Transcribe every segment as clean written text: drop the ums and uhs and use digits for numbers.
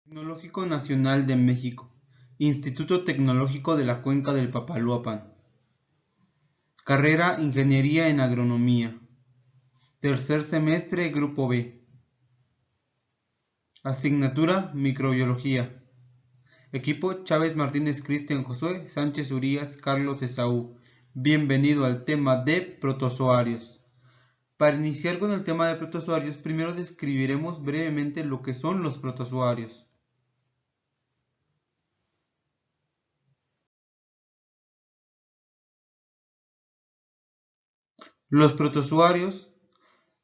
Tecnológico Nacional de México, Instituto Tecnológico de la Cuenca del Papaloapan. Carrera Ingeniería en Agronomía. Tercer semestre, Grupo B. Asignatura Microbiología. Equipo Chávez Martínez Cristian Josué Sánchez Urías Carlos Esaú. Bienvenido al tema de protozoarios. Para iniciar con el tema de protozoarios, primero describiremos brevemente lo que son los protozoarios. Los protozoarios.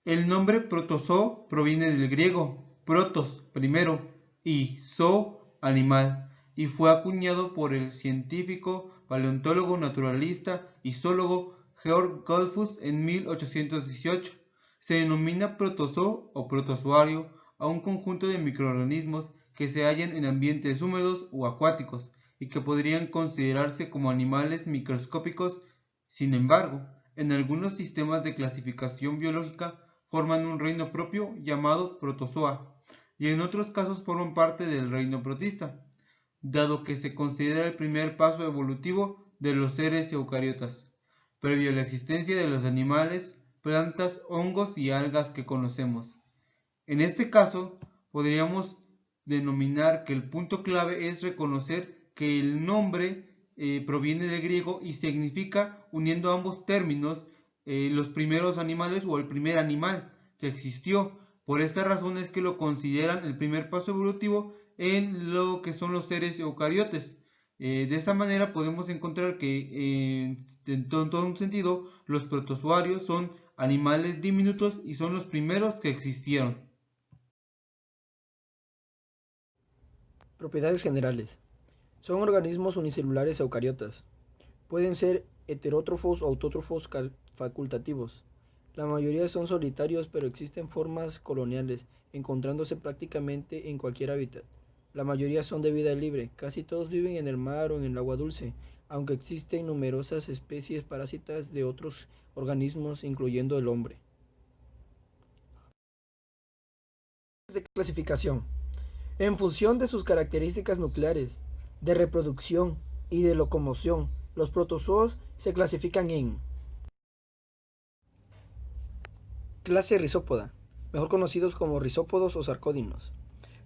El nombre protozoo proviene del griego protos, primero, y zoo, animal, y fue acuñado por el científico, paleontólogo, naturalista y zoólogo Georg Goldfuss en 1818. Se denomina protozoo o protozoario a un conjunto de microorganismos que se hallan en ambientes húmedos o acuáticos y que podrían considerarse como animales microscópicos. Sin embargo, en algunos sistemas de clasificación biológica forman un reino propio llamado protozoa, y en otros casos forman parte del reino protista, dado que se considera el primer paso evolutivo de los seres eucariotas, previo a la existencia de los animales, plantas, hongos y algas que conocemos. En este caso, podríamos denominar que el punto clave es reconocer que el nombre proviene del griego y significa, uniendo ambos términos, los primeros animales o el primer animal que existió. Por esta razón es que lo consideran el primer paso evolutivo en lo que son los seres eucariotes. De esa manera podemos encontrar que en todo un sentido los protozoarios son animales diminutos y son los primeros que existieron. Propiedades generales. Son organismos unicelulares eucariotas. Pueden ser heterótrofos o autótrofos facultativos. La mayoría son solitarios, pero existen formas coloniales, encontrándose prácticamente en cualquier hábitat. La mayoría son de vida libre, casi todos viven en el mar o en el agua dulce, aunque existen numerosas especies parásitas de otros organismos, incluyendo el hombre. De clasificación. En función de sus características nucleares, de reproducción y de locomoción, los protozoos se clasifican en clase Rhizópoda, mejor conocidos como rizópodos o sarcódinos.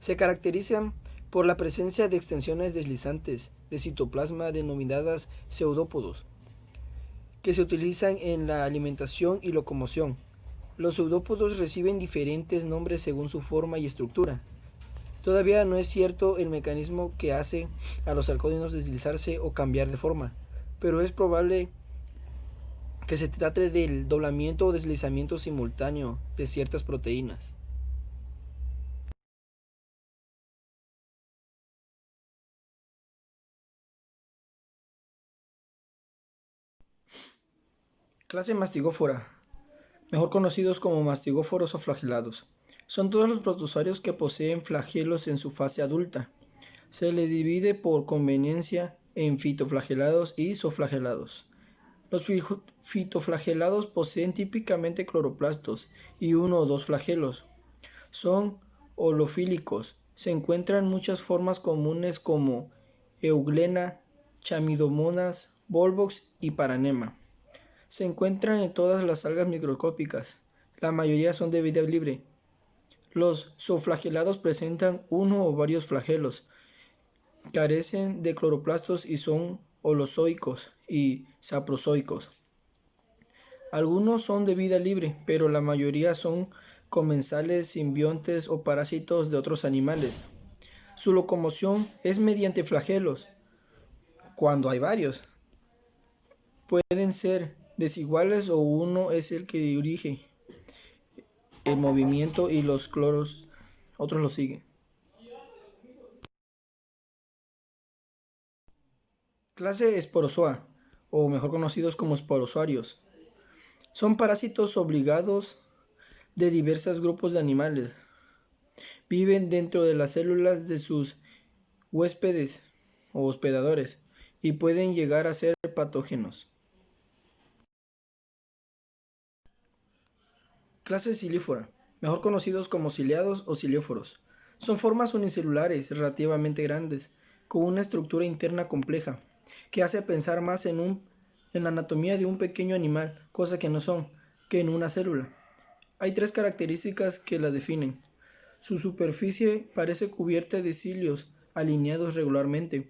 Se caracterizan por la presencia de extensiones deslizantes de citoplasma denominadas pseudópodos, que se utilizan en la alimentación y locomoción. Los pseudópodos reciben diferentes nombres según su forma y estructura. Todavía no es cierto el mecanismo que hace a los sarcódinos deslizarse o cambiar de forma, pero es probable que se trate del doblamiento o deslizamiento simultáneo de ciertas proteínas. Clase Mastigófora, mejor conocidos como mastigóforos o flagelados. Son todos los protozoarios que poseen flagelos en su fase adulta. Se le divide por conveniencia en fitoflagelados y zooflagelados. Los fitoflagelados poseen típicamente cloroplastos y uno o dos flagelos. Son holofílicos. Se encuentran muchas formas comunes como Euglena, Chamidomonas, Volvox y Paranema. Se encuentran en todas las algas microscópicas. La mayoría son de vida libre. Los zooflagelados presentan uno o varios flagelos. Carecen de cloroplastos y son holozoicos y saprozoicos. Algunos son de vida libre, pero la mayoría son comensales, simbiontes o parásitos de otros animales. Su locomoción es mediante flagelos, cuando hay varios. Pueden ser desiguales o uno es el que dirige el movimiento y los cloros, otros lo siguen. Clase Sporozoa, o mejor conocidos como esporozoarios. Son parásitos obligados de diversos grupos de animales. Viven dentro de las células de sus huéspedes o hospedadores y pueden llegar a ser patógenos. Clase Silífora, mejor conocidos como ciliados o cilióforos. Son formas unicelulares relativamente grandes, con una estructura interna compleja, que hace pensar más en la anatomía de un pequeño animal, cosa que no son, que en una célula. Hay tres características que la definen. Su superficie parece cubierta de cilios alineados regularmente,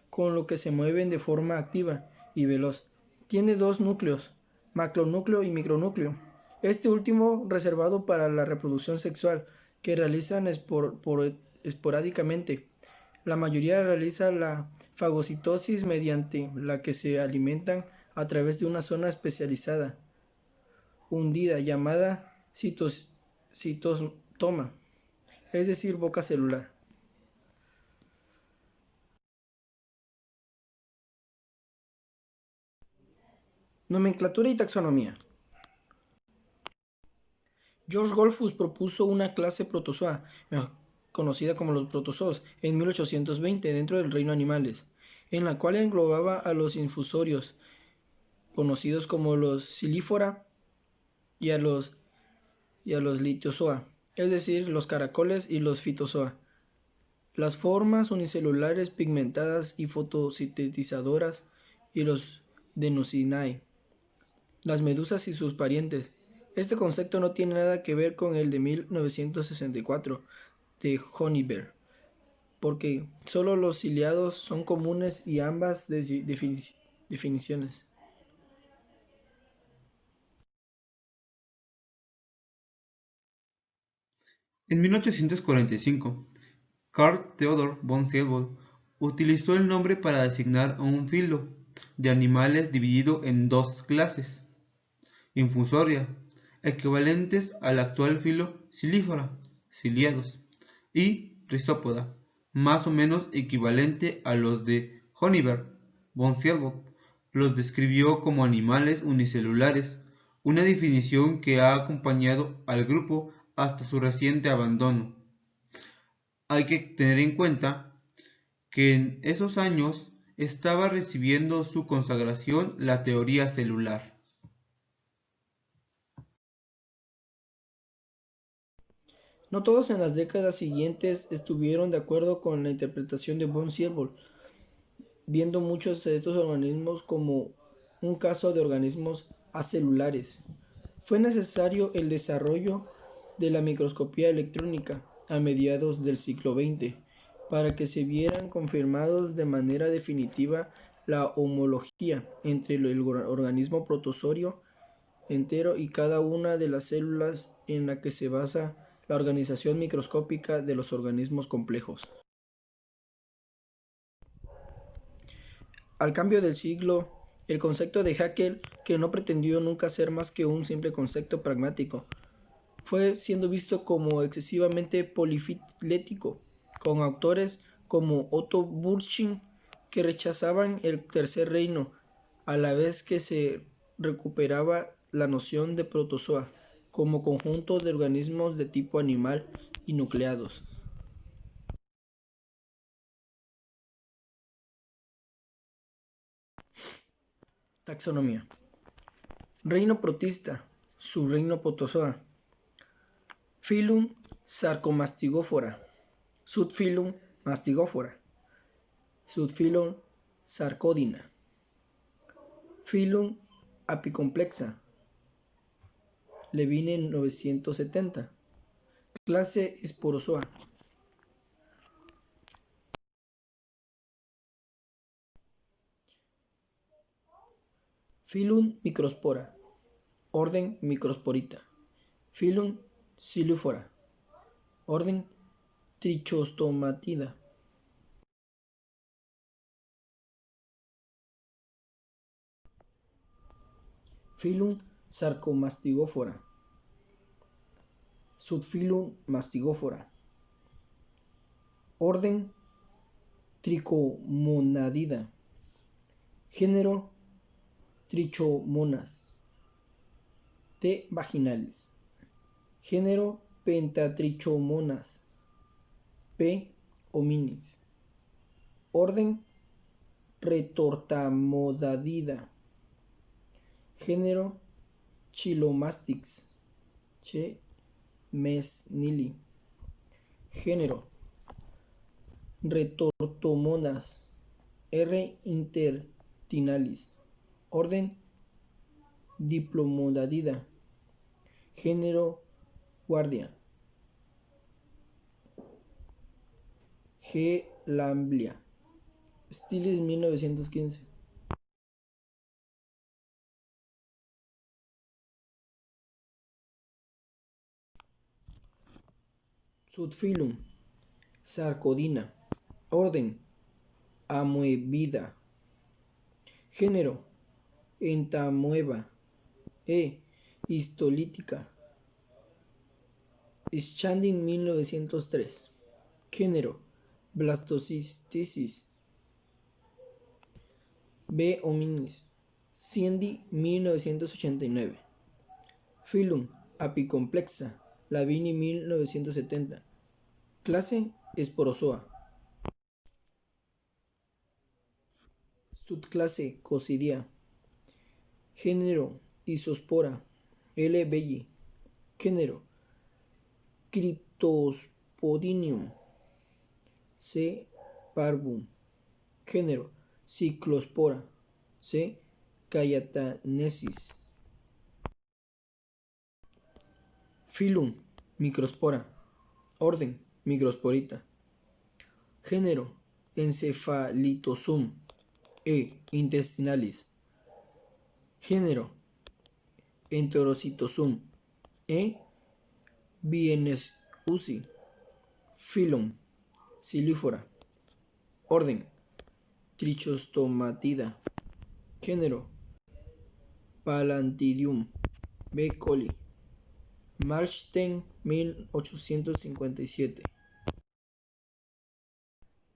con lo que se mueven de forma activa y veloz. Tiene dos núcleos, macronúcleo y micronúcleo. Este último reservado para la reproducción sexual, que realizan esporádicamente. La mayoría realiza la fagocitosis mediante la que se alimentan a través de una zona especializada, hundida, llamada citostoma, es decir, boca celular. Nomenclatura y taxonomía. George Goldfuss propuso una clase protozoa, conocida como los protozoos, en 1820 dentro del reino animales, en la cual englobaba a los infusorios, conocidos como los Silífora, y a los Litiozoa, es decir, los caracoles y los Fitozoa. Las formas unicelulares pigmentadas y fotosintetizadoras y los Denucinae, las medusas y sus parientes. Este concepto no tiene nada que ver con el de 1964 de Honeybear, porque solo los ciliados son comunes y ambas definiciones. En 1845, Carl Theodor von Siebold utilizó el nombre para designar a un filo de animales dividido en dos clases, Infusoria, equivalentes al actual filo Silífera, ciliados, y Rhizopoda, más o menos equivalente a los de Honeybear. Von Siebold los describió como animales unicelulares, una definición que ha acompañado al grupo hasta su reciente abandono. Hay que tener en cuenta que en esos años estaba recibiendo su consagración la teoría celular. No todos en las décadas siguientes estuvieron de acuerdo con la interpretación de von Siebold, viendo muchos de estos organismos como un caso de organismos acelulares. Fue necesario el desarrollo de la microscopía electrónica a mediados del siglo XX para que se vieran confirmados de manera definitiva la homología entre el organismo protozoario entero y cada una de las células en la que se basa la organización microscópica de los organismos complejos. Al cambio del siglo, el concepto de Haeckel, que no pretendió nunca ser más que un simple concepto pragmático, fue siendo visto como excesivamente polifilético, con autores como Otto Burschin que rechazaban el tercer reino, a la vez que se recuperaba la noción de protozoa como conjunto de organismos de tipo animal y nucleados. Taxonomía. Reino protista, subreino protozoa. Phylum Sarcomastigófora, subphylum Mastigófora, subphylum Sarcódina, Phylum Apicomplexa, Levine 970, clase Sporozoa. Phylum Microspora, orden Microsporita, Phylum Silífora, orden Trichostomatida. Phylum Sarcomastigófora, subphylum Mastigófora, orden Trichomonadida, género Trichomonas, T. vaginalis, género Pentatrichomonas, P. hominis, orden Retortamodadida, género Chilomastix, Ch. mesnili, género Retortomonas. R. intertinalis. Orden Diplomodadida. Género Guardia. G. lamblia. Stiles 1915. Subfilum Sarcodina. Orden Amoebida. Género Entamoeba. Histolítica. Schanding 1903. Género Blastocystitis. B. hominis. Ciendi 1989. Filum Apicomplexa. Lavini 1970. Clase Esporozoa. Subclase Cocidia. Género Isospora. L. belli. Género Cryptosporidium. C. parvum. Género Cyclospora. C. Cayatanensis. Filum Microspora. Orden Microsporita. Género Encephalitozoum. Intestinalis. Género Enterocitozoum. Bienesusi. Filum Silífora. Orden Trichostomatida. Género Palantidium. B. coli. Marstein 1857.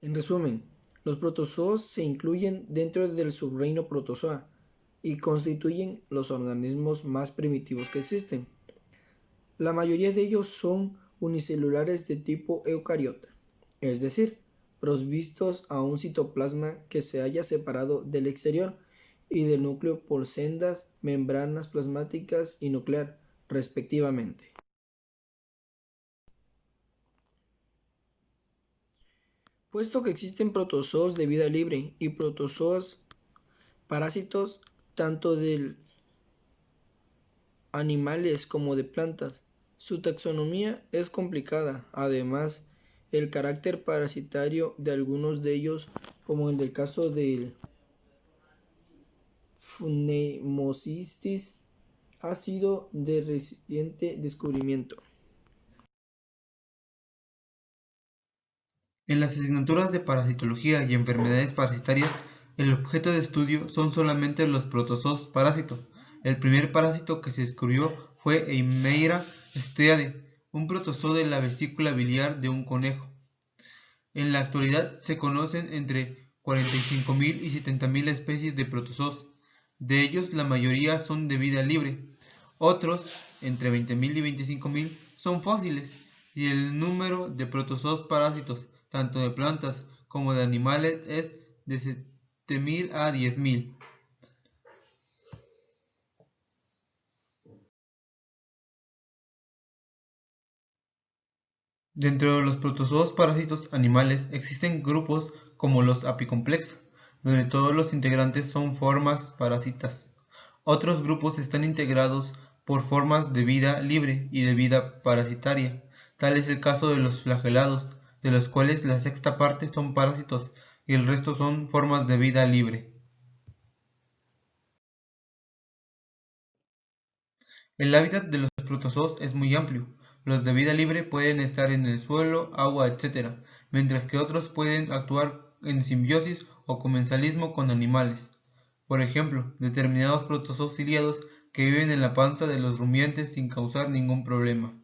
En resumen, los protozoos se incluyen dentro del subreino Protozoa y constituyen los organismos más primitivos que existen. La mayoría de ellos son unicelulares de tipo eucariota, es decir, provistos a un citoplasma que se haya separado del exterior y del núcleo por sendas membranas plasmáticas y nuclear, respectivamente. Puesto que existen protozoos de vida libre y protozoos parásitos tanto de animales como de plantas, su taxonomía es complicada. Además, el carácter parasitario de algunos de ellos, como en el caso del Pneumocystis, ha sido de reciente descubrimiento. En las asignaturas de parasitología y enfermedades parasitarias, el objeto de estudio son solamente los protozoos parásitos. El primer parásito que se descubrió fue Eimeira steade, un protozoo de la vesícula biliar de un conejo. En la actualidad se conocen entre 45.000 y 70.000 especies de protozoos. De ellos, la mayoría son de vida libre. Otros, entre 20.000 y 25.000, son fósiles, y el número de protozoos parásitos, tanto de plantas como de animales, es de 7.000 a 10.000. Dentro de los protozoos parásitos animales existen grupos como los apicomplexos, donde todos los integrantes son formas parásitas. Otros grupos están integrados por formas de vida libre y de vida parasitaria. Tal es el caso de los flagelados, de los cuales la sexta parte son parásitos y el resto son formas de vida libre. El hábitat de los protozoos es muy amplio. Los de vida libre pueden estar en el suelo, agua, etc., mientras que otros pueden actuar en simbiosis o comensalismo con animales. Por ejemplo, determinados protozoos ciliados que viven en la panza de los rumiantes sin causar ningún problema.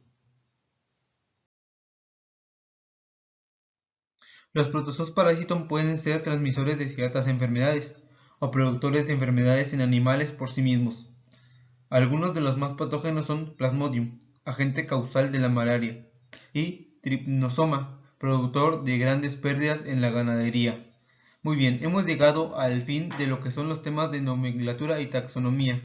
Los protozoos parásitos pueden ser transmisores de ciertas enfermedades o productores de enfermedades en animales por sí mismos. Algunos de los más patógenos son Plasmodium, agente causal de la malaria, y Trypanosoma, productor de grandes pérdidas en la ganadería. Muy bien, hemos llegado al fin de lo que son los temas de nomenclatura y taxonomía.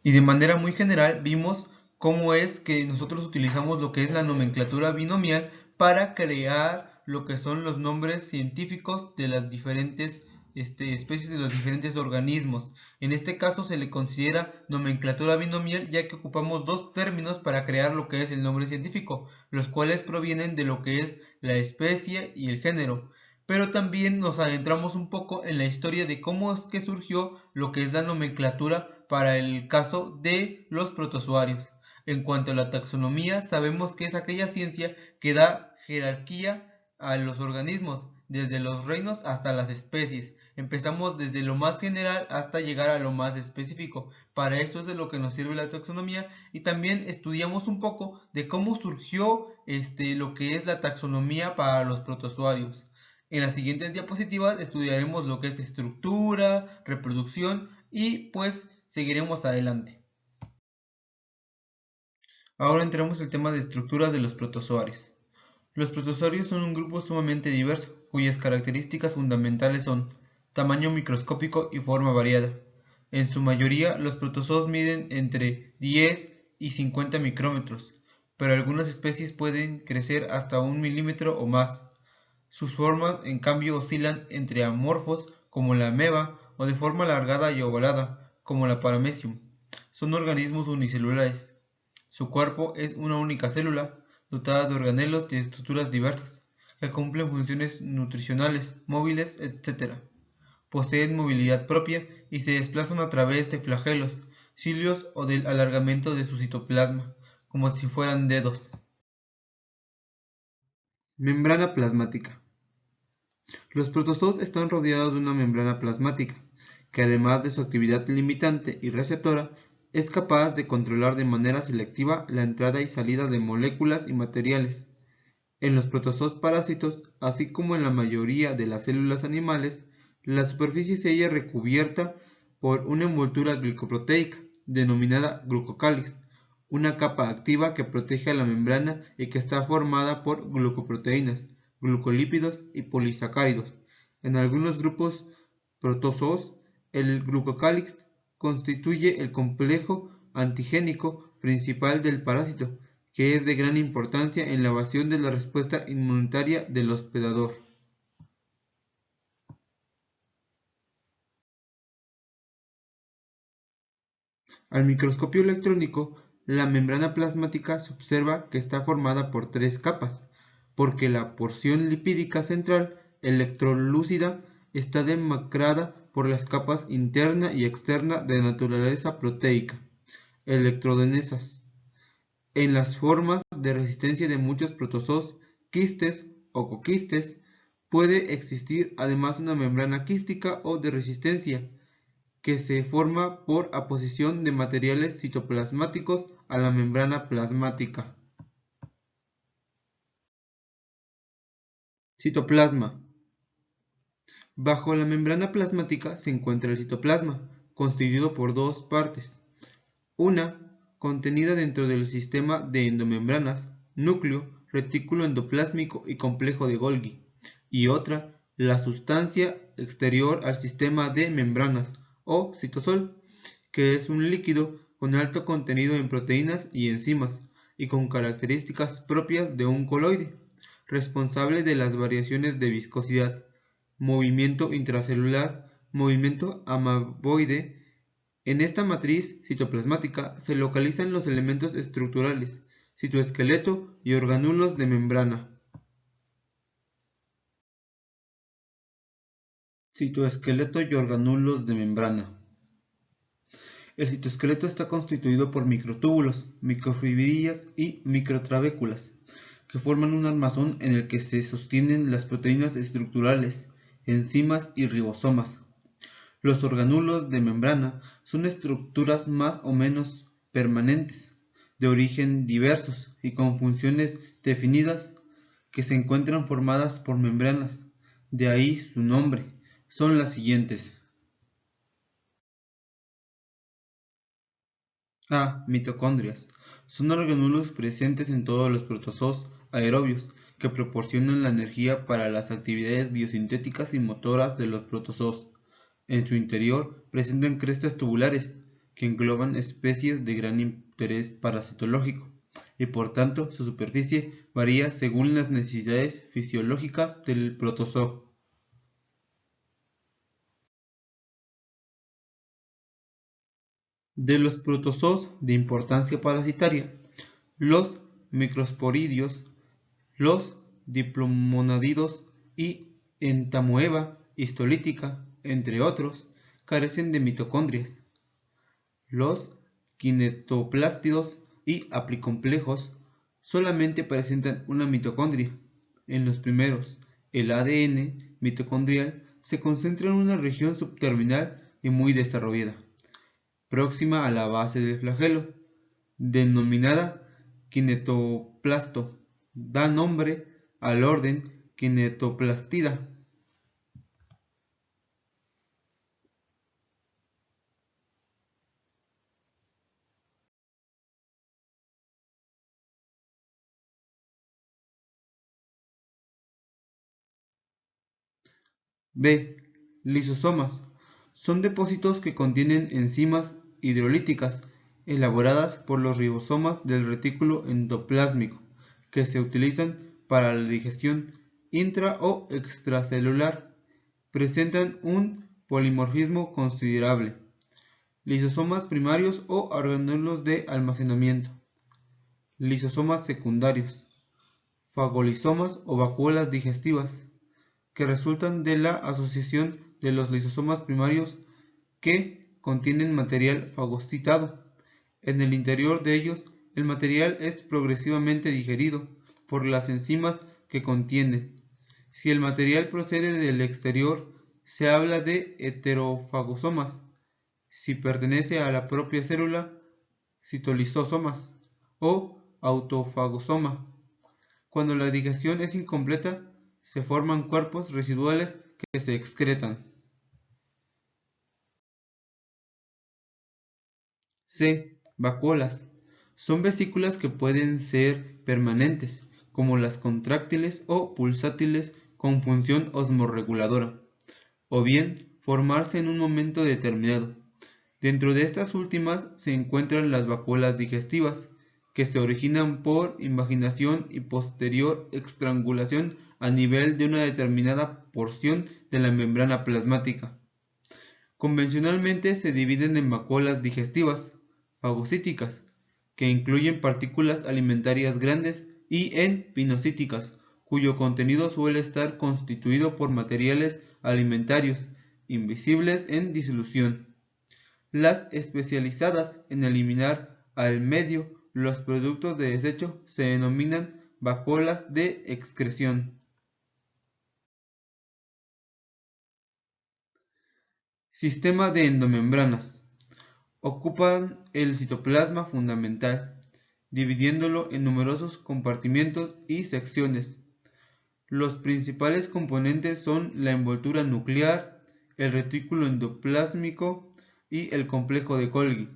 Y de manera muy general vimos cómo es que nosotros utilizamos lo que es la nomenclatura binomial para crear lo que son los nombres científicos de las diferentes especies de los diferentes organismos. En este caso se le considera nomenclatura binomial, ya que ocupamos dos términos para crear lo que es el nombre científico, los cuales provienen de lo que es la especie y el género. Pero también nos adentramos un poco en la historia de cómo es que surgió lo que es la nomenclatura para el caso de los protozoarios. En cuanto a la taxonomía, sabemos que es aquella ciencia que da jerarquía a los organismos, desde los reinos hasta las especies. Empezamos desde lo más general hasta llegar a lo más específico. Para esto es de lo que nos sirve la taxonomía, y también estudiamos un poco de cómo surgió lo que es la taxonomía para los protozoarios. En las siguientes diapositivas estudiaremos lo que es estructura, reproducción y pues seguiremos adelante. Ahora entremos en el tema de estructuras de los protozoarios. Los protozoarios son un grupo sumamente diverso, cuyas características fundamentales son tamaño microscópico y forma variada. En su mayoría, los protozoos miden entre 10 y 50 micrómetros, pero algunas especies pueden crecer hasta 1 milímetro o más. Sus formas, en cambio, oscilan entre amorfos, como la ameba, o de forma alargada y ovalada, como la paramecium. Son organismos unicelulares. Su cuerpo es una única célula, dotada de organelos y estructuras diversas, que cumplen funciones nutricionales, móviles, etc. Poseen movilidad propia y se desplazan a través de flagelos, cilios o del alargamiento de su citoplasma, como si fueran dedos. Membrana plasmática. Los protozoos están rodeados de una membrana plasmática, que además de su actividad limitante y receptora, es capaz de controlar de manera selectiva la entrada y salida de moléculas y materiales. En los protozoos parásitos, así como en la mayoría de las células animales, la superficie se halla recubierta por una envoltura glicoproteica, denominada glucocálix, una capa activa que protege a la membrana y que está formada por glucoproteínas, glucolípidos y polisacáridos. En algunos grupos protozoos, el glucocálix constituye el complejo antigénico principal del parásito, que es de gran importancia en la evasión de la respuesta inmunitaria del hospedador. Al microscopio electrónico, la membrana plasmática se observa que está formada por tres capas, porque la porción lipídica central, electrolúcida, está demacrada por las capas interna y externa de naturaleza proteica, electrodenesas. En las formas de resistencia de muchos protozoos, quistes o coquistes, puede existir además una membrana quística o de resistencia, que se forma por aposición de materiales citoplasmáticos a la membrana plasmática. Citoplasma. Bajo la membrana plasmática se encuentra el citoplasma, constituido por dos partes. Una, contenida dentro del sistema de endomembranas, núcleo, retículo endoplásmico y complejo de Golgi, y otra, la sustancia exterior al sistema de membranas, o citosol, que es un líquido con alto contenido en proteínas y enzimas, y con características propias de un coloide, responsable de las variaciones de viscosidad, movimiento intracelular, movimiento ameboide. En esta matriz citoplasmática se localizan los elementos estructurales, citoesqueleto y organulos de membrana. Citoesqueleto y organulos de membrana. El citoesqueleto está constituido por microtúbulos, microfibrillas y microtrabéculas, que forman un armazón en el que se sostienen las proteínas estructurales, enzimas y ribosomas. Los organulos de membrana son estructuras más o menos permanentes, de origen diversos y con funciones definidas, que se encuentran formadas por membranas. De ahí su nombre. Son las siguientes. A. Mitocondrias. Son organulos presentes en todos los protozoos aerobios, que proporcionan la energía para las actividades biosintéticas y motoras de los protozoos. En su interior presentan crestas tubulares, que engloban especies de gran interés parasitológico, y por tanto su superficie varía según las necesidades fisiológicas del protozoo. De los protozoos de importancia parasitaria, los microsporidios, los diplomonadidos y entamoeba histolítica, entre otros, carecen de mitocondrias. Los kinetoplástidos y aplicomplejos solamente presentan una mitocondria. En los primeros, el ADN mitocondrial se concentra en una región subterminal y muy desarrollada, próxima a la base del flagelo, denominada kinetoplasto. Da nombre al orden Kinetoplastida. B. Lisosomas. Son depósitos que contienen enzimas hidrolíticas elaboradas por los ribosomas del retículo endoplásmico, que se utilizan para la digestión intra o extracelular. Presentan un polimorfismo considerable. Lisosomas primarios o organelos de almacenamiento. Lisosomas secundarios. Fagolisomas o vacuolas digestivas, que resultan de la asociación de los lisosomas primarios que contienen material fagocitado. En el interior de ellos, el material es progresivamente digerido por las enzimas que contienen. Si el material procede del exterior, se habla de heterofagosomas. Si pertenece a la propia célula, citolisosomas o autofagosoma. Cuando la digestión es incompleta, se forman cuerpos residuales que se excretan. C. Vacuolas. Son vesículas que pueden ser permanentes, como las contráctiles o pulsátiles con función osmorreguladora, o bien formarse en un momento determinado. Dentro de estas últimas se encuentran las vacuolas digestivas, que se originan por invaginación y posterior estrangulación a nivel de una determinada porción de la membrana plasmática. Convencionalmente se dividen en vacuolas digestivas, fagocíticas, que incluyen partículas alimentarias grandes, y en pinocíticas, cuyo contenido suele estar constituido por materiales alimentarios, invisibles en disolución. Las especializadas en eliminar al medio los productos de desecho se denominan vacuolas de excreción. Sistema de endomembranas. Ocupan el citoplasma fundamental, dividiéndolo en numerosos compartimientos y secciones. Los principales componentes son la envoltura nuclear, el retículo endoplásmico y el complejo de Golgi.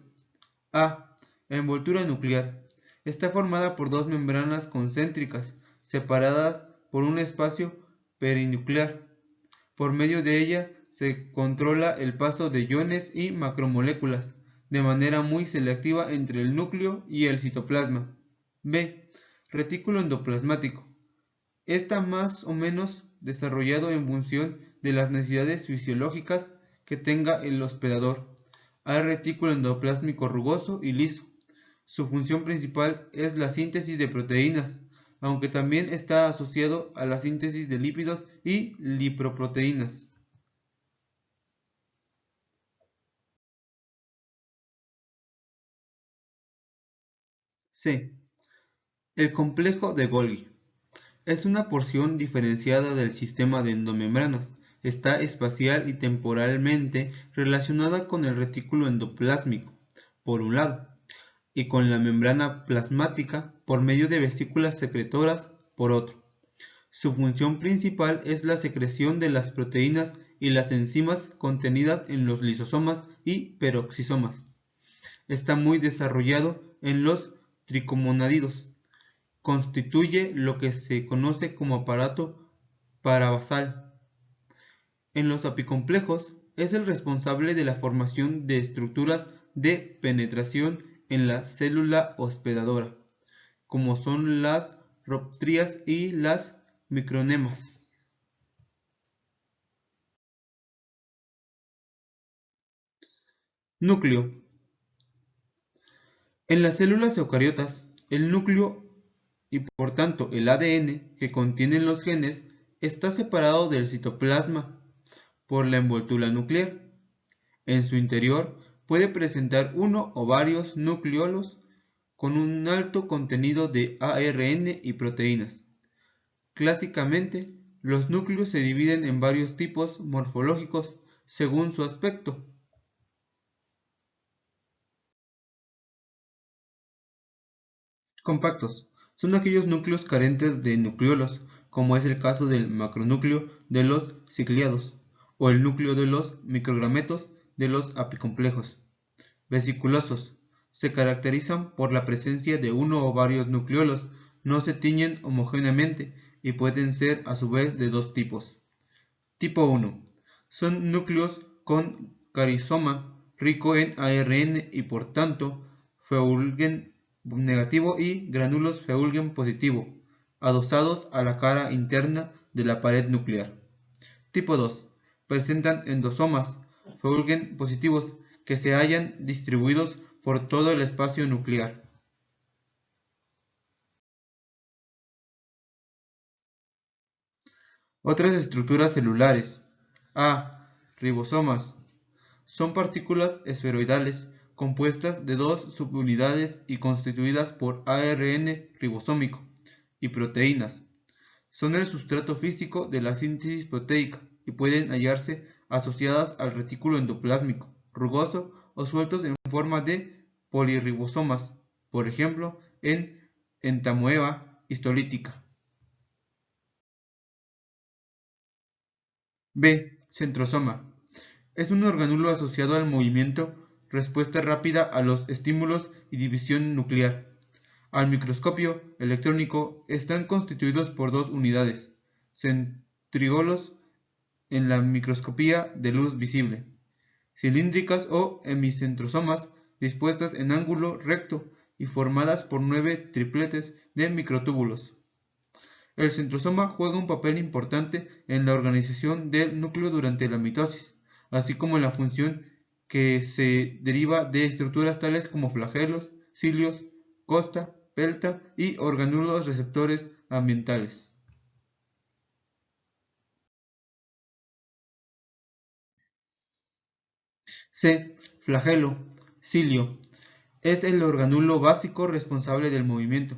A. Envoltura nuclear. Está formada por dos membranas concéntricas, separadas por un espacio perinuclear. Por medio de ella se controla el paso de iones y macromoléculas, de manera muy selectiva entre el núcleo y el citoplasma. B. Retículo endoplasmático. Está más o menos desarrollado en función de las necesidades fisiológicas que tenga el hospedador. Hay retículo endoplásmico rugoso y liso. Su función principal es la síntesis de proteínas, aunque también está asociado a la síntesis de lípidos y lipoproteínas. C. El complejo de Golgi. Es una porción diferenciada del sistema de endomembranas. Está espacial y temporalmente relacionada con el retículo endoplásmico, por un lado, y con la membrana plasmática por medio de vesículas secretoras, por otro. Su función principal es la secreción de las proteínas y las enzimas contenidas en los lisosomas y peroxisomas. Está muy desarrollado en los tricomonadidos. Constituye lo que se conoce como aparato parabasal. En los apicomplejos es el responsable de la formación de estructuras de penetración en la célula hospedadora. como son las rhoptrias y las micronemas. Núcleo. En las células eucariotas, el núcleo y por tanto el ADN que contienen los genes está separado del citoplasma por la envoltura nuclear. En su interior puede presentar uno o varios nucleolos con un alto contenido de ARN y proteínas. Clásicamente, los núcleos se dividen en varios tipos morfológicos según su aspecto. Compactos son aquellos núcleos carentes de nucleolos, como es el caso del macronúcleo de los cicliados o el núcleo de los microgametos de los apicomplejos. Vesiculosos se caracterizan por la presencia de uno o varios nucleolos, no se tiñen homogéneamente y pueden ser a su vez de dos tipos. Tipo 1. Son núcleos con carizoma rico en ARN y por tanto Feulgen negativo y gránulos Feulgen positivo, adosados a la cara interna de la pared nuclear. Tipo 2. Presentan endosomas Feulgen positivos que se hallan distribuidos por todo el espacio nuclear. Otras estructuras celulares. A. Ribosomas. Son partículas esferoidales compuestas de dos subunidades y constituidas por ARN ribosómico y proteínas. Son el sustrato físico de la síntesis proteica y pueden hallarse asociadas al retículo endoplásmico, rugoso o sueltos en forma de polirribosomas, por ejemplo, en entamoeba histolítica. B. Centrosoma. Es un organulo asociado al movimiento, respuesta rápida a los estímulos y división nuclear. Al microscopio electrónico están constituidos por dos unidades, centríolos en la microscopía de luz visible, cilíndricas o hemicentrosomas dispuestas en ángulo recto y formadas por 9 tripletes de microtúbulos. El centrosoma juega un papel importante en la organización del núcleo durante la mitosis, así como en la función que se deriva de estructuras tales como flagelos, cilios, costa, pelta y organulos receptores ambientales. C. Flagelo, cilio. Es el organulo básico responsable del movimiento.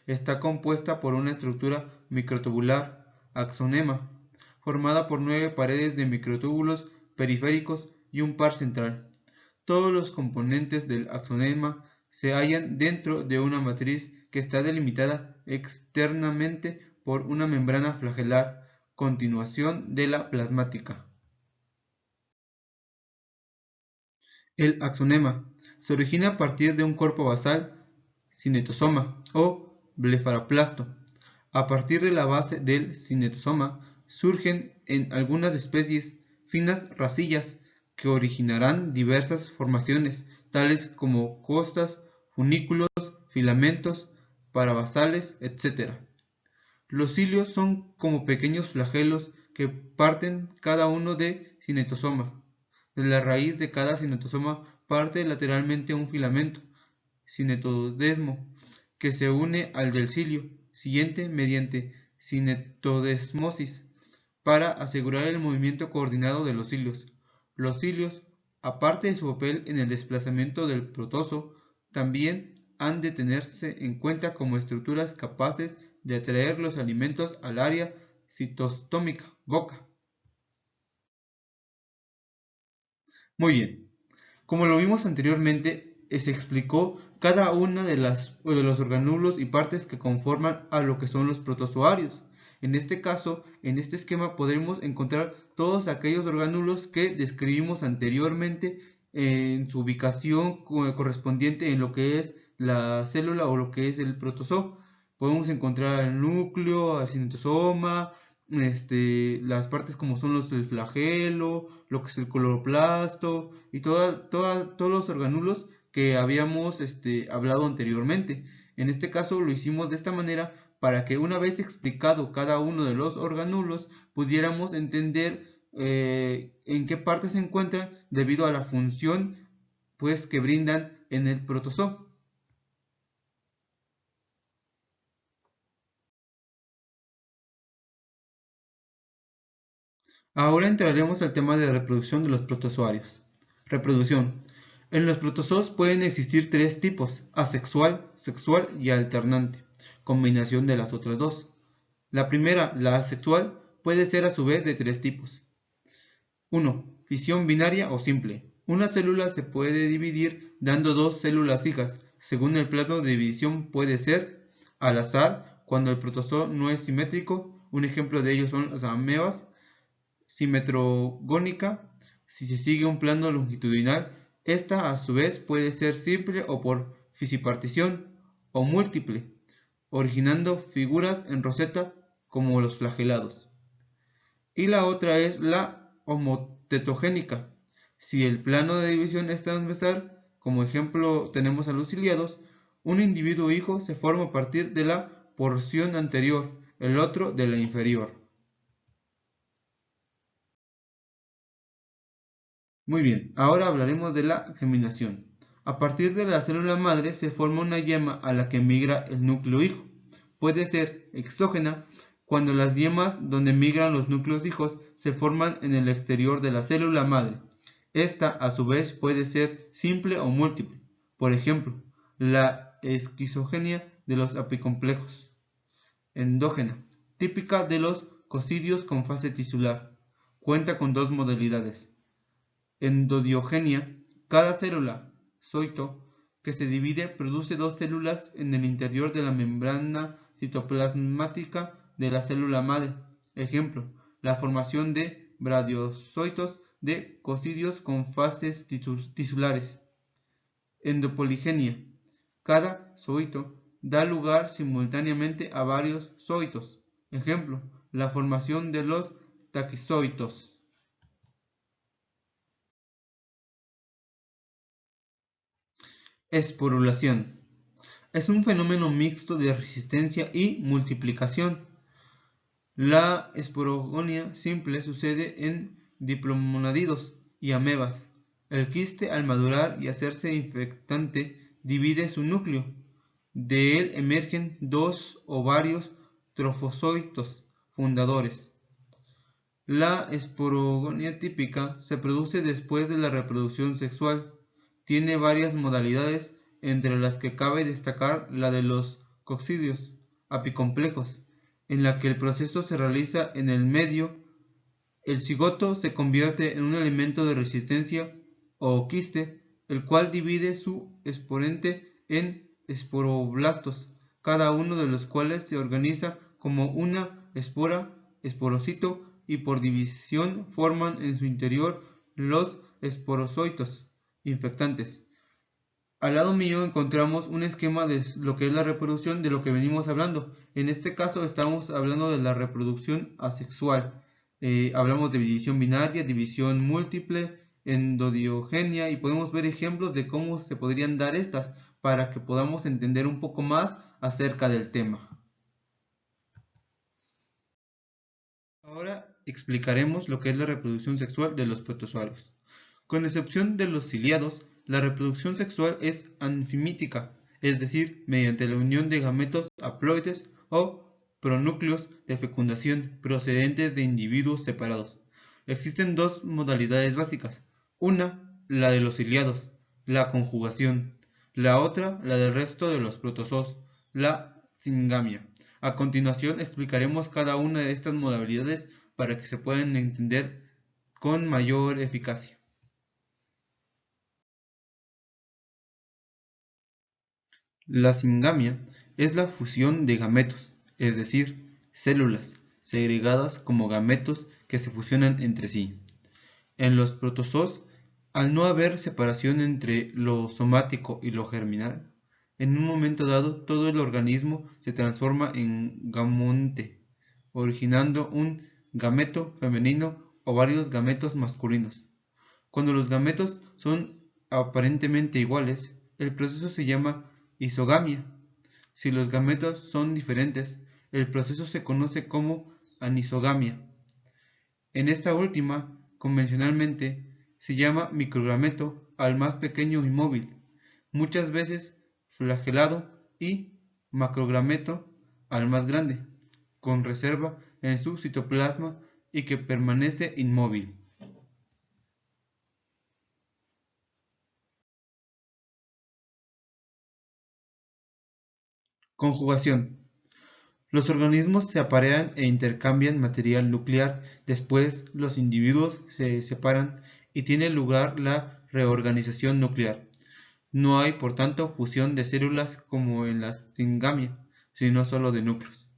Está compuesta por una estructura microtubular, axonema, formada por 9 paredes de microtúbulos periféricos y un par central. Todos los componentes del axonema se hallan dentro de una matriz que está delimitada externamente por una membrana flagelar, continuación de la plasmática. El axonema se origina a partir de un cuerpo basal, cinetosoma o blefaroplasto. A partir de la base del cinetosoma surgen en algunas especies finas racillas que originarán diversas formaciones, tales como costas, funículos, filamentos, parabasales, etc. Los cilios son como pequeños flagelos que parten cada uno de cinetosoma. De la raíz de cada cinetosoma parte lateralmente un filamento, cinetodesmo, que se une al del cilio siguiente mediante cinetodesmosis para asegurar el movimiento coordinado de los cilios. Los cilios, aparte de su papel en el desplazamiento del protozo, también han de tenerse en cuenta como estructuras capaces de atraer los alimentos al área citostómica, boca. Muy bien, como lo vimos anteriormente, se explicó cada una de los organulos y partes que conforman a lo que son los protozoarios. En este caso, en este esquema podremos encontrar todos aquellos organulos que describimos anteriormente en su ubicación correspondiente en lo que es la célula o lo que es el protozoo. Podemos encontrar el núcleo, el cinetosoma, las partes como son el flagelo, lo que es el cloroplasto y todos los organulos que habíamos hablado anteriormente. En este caso lo hicimos de esta manera para que una vez explicado cada uno de los orgánulos pudiéramos entender en qué parte se encuentran debido a la función pues que brindan en el protozoo. Ahora entraremos al tema de la reproducción de los protozoarios. Reproducción. En los protozoos pueden existir tres tipos: asexual, sexual y alternante, combinación de las otras dos. La primera, la asexual, puede ser a su vez de tres tipos. 1. Fisión binaria o simple. Una célula se puede dividir dando dos células hijas. Según el plano de división puede ser al azar cuando el protozoo no es simétrico. Un ejemplo de ello son las amebas. Simetrogónica, si se sigue un plano longitudinal. Esta a su vez puede ser simple o por fisipartición, o múltiple, originando figuras en roseta como los flagelados. Y la otra es la homotetogénica. Si el plano de división es transversal, como ejemplo tenemos a los ciliados, un individuo hijo se forma a partir de la porción anterior, el otro de la inferior. Muy bien, ahora hablaremos de la geminación. A partir de la célula madre se forma una yema a la que migra el núcleo hijo. Puede ser exógena, cuando las yemas donde migran los núcleos hijos se forman en el exterior de la célula madre. Esta, a su vez, puede ser simple o múltiple. Por ejemplo, la esquizogenia de los apicomplejos. Endógena, típica de los cocidios con fase tisular. Cuenta con dos modalidades. Endodiogenia, cada célula zoito que se divide produce dos células en el interior de la membrana citoplasmática de la célula madre. Ejemplo, la formación de bradiozoitos de cocidios con fases tisulares. Endopoligenia, cada zoito da lugar simultáneamente a varios zoitos. Ejemplo, la formación de los taquizoitos. Esporulación. Es un fenómeno mixto de resistencia y multiplicación. La esporogonia simple sucede en diplomonadidos y amebas. El quiste, al madurar y hacerse infectante, divide su núcleo. De él emergen dos o varios trofozoitos fundadores. La esporogonia típica se produce después de la reproducción sexual. Tiene varias modalidades, entre las que cabe destacar la de los cocidios apicomplejos, en la que el proceso se realiza en el medio. El cigoto se convierte en un elemento de resistencia o quiste, el cual divide su esporente en esporoblastos, cada uno de los cuales se organiza como una espora, esporocito, y por división forman en su interior los esporozoitos infectantes. Al lado mío encontramos un esquema de lo que es la reproducción de lo que venimos hablando. En este caso estamos hablando de la reproducción asexual. Hablamos de división binaria, división múltiple, endodiogenia, y podemos ver ejemplos de cómo se podrían dar estas para que podamos entender un poco más acerca del tema. Ahora explicaremos lo que es la reproducción sexual de los protozoarios. Con excepción de los ciliados, la reproducción sexual es anfimítica, es decir, mediante la unión de gametos haploides o pronúcleos de fecundación procedentes de individuos separados. Existen dos modalidades básicas: una, la de los ciliados, la conjugación; la otra, la del resto de los protozoos, la singamia. A continuación explicaremos cada una de estas modalidades para que se puedan entender con mayor eficacia. La singamia es la fusión de gametos, es decir, células segregadas como gametos que se fusionan entre sí. En los protozoos, al no haber separación entre lo somático y lo germinal, en un momento dado todo el organismo se transforma en gamonte, originando un gameto femenino o varios gametos masculinos. Cuando los gametos son aparentemente iguales, el proceso se llama isogamia. Si los gametos son diferentes, el proceso se conoce como anisogamia. En esta última, convencionalmente, se llama microgameto al más pequeño y móvil, muchas veces flagelado, y macrogameto al más grande, con reserva en su citoplasma y que permanece inmóvil. Conjugación. Los organismos se aparean e intercambian material nuclear, después los individuos se separan y tiene lugar la reorganización nuclear. No hay, por tanto, fusión de células como en la singamia, sino solo de núcleos.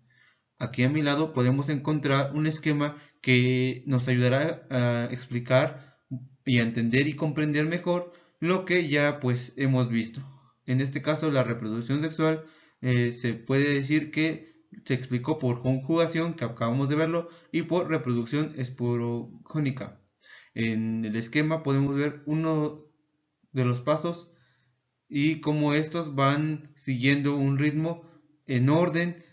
Aquí a mi lado podemos encontrar un esquema que nos ayudará a explicar y a entender y comprender mejor lo que ya pues hemos visto. En este caso, la reproducción sexual se puede decir que se explicó por conjugación, que acabamos de verlo, y por reproducción esporogónica. En el esquema podemos ver uno de los pasos y cómo estos van siguiendo un ritmo en orden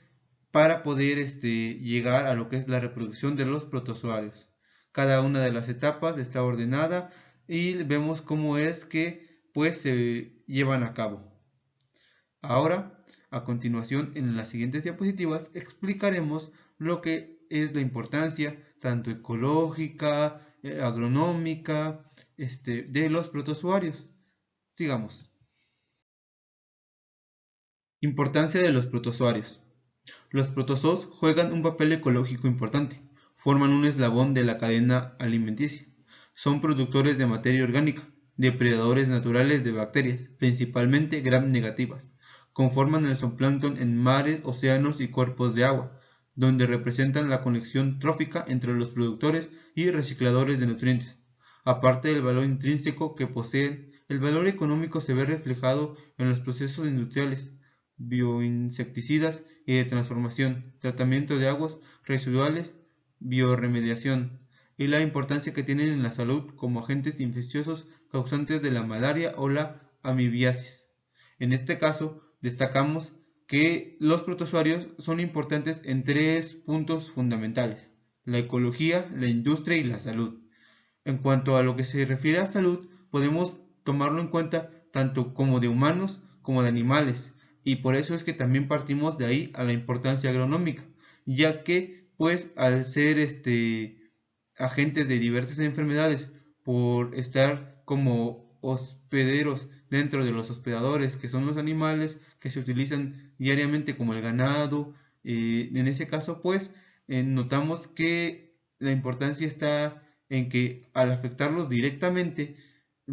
para poder llegar a lo que es la reproducción de los protozoarios. Cada una de las etapas está ordenada y vemos cómo es que pues se llevan a cabo. Ahora, a continuación, en las siguientes diapositivas explicaremos lo que es la importancia tanto ecológica, agronómica, de los protozoarios. Sigamos. Importancia de los protozoarios. Los protozoos juegan un papel ecológico importante, forman un eslabón de la cadena alimenticia. Son productores de materia orgánica, depredadores naturales de bacterias, principalmente gram negativas. Conforman el zooplancton en mares, océanos y cuerpos de agua, donde representan la conexión trófica entre los productores y recicladores de nutrientes. Aparte del valor intrínseco que poseen, el valor económico se ve reflejado en los procesos industriales, bioinsecticidas y de transformación, tratamiento de aguas residuales, bioremediación, y la importancia que tienen en la salud como agentes infecciosos causantes de la malaria o la amibiasis. En este caso, destacamos que los protozoarios son importantes en 3 puntos fundamentales: la ecología, la industria y la salud. En cuanto a lo que se refiere a salud, podemos tomarlo en cuenta tanto como de humanos como de animales, y por eso es que también partimos de ahí a la importancia agronómica, ya que pues al ser agentes de diversas enfermedades, por estar como hospederos dentro de los hospedadores, que son los animales que se utilizan diariamente como el ganado, en ese caso pues notamos que la importancia está en que al afectarlos directamente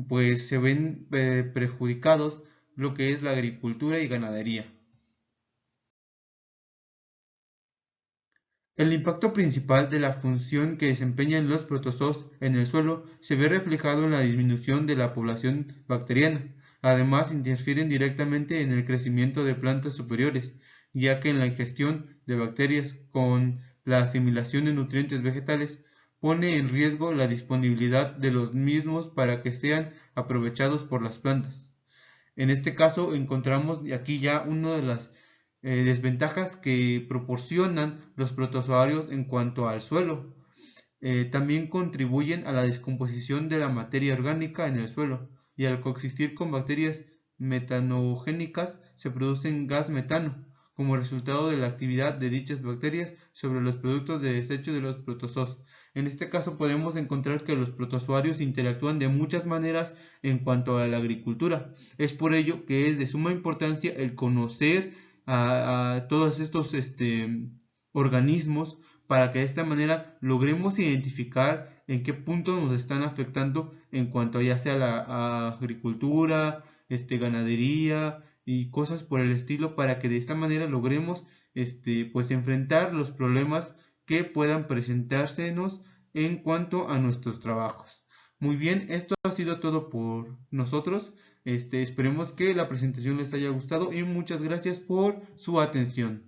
pues se ven perjudicados lo que es la agricultura y ganadería. El impacto principal de la función que desempeñan los protozoos en el suelo se ve reflejado en la disminución de la población bacteriana. Además, interfieren directamente en el crecimiento de plantas superiores, ya que en la ingestión de bacterias con la asimilación de nutrientes vegetales pone en riesgo la disponibilidad de los mismos para que sean aprovechados por las plantas. En este caso encontramos aquí ya una de las desventajas que proporcionan los protozoarios en cuanto al suelo. También contribuyen a la descomposición de la materia orgánica en el suelo, y al coexistir con bacterias metanogénicas se produce gas metano como resultado de la actividad de dichas bacterias sobre los productos de desecho de los protozoos. En este caso podemos encontrar que los protozoarios interactúan de muchas maneras en cuanto a la agricultura. Es por ello que es de suma importancia el conocer a todos estos organismos, para que de esta manera logremos identificar en qué punto nos están afectando en cuanto ya sea la agricultura, ganadería y cosas por el estilo, para que de esta manera logremos pues enfrentar los problemas que puedan presentársenos en cuanto a nuestros trabajos. Muy bien, esto ha sido todo por nosotros. Esperemos que la presentación les haya gustado y muchas gracias por su atención.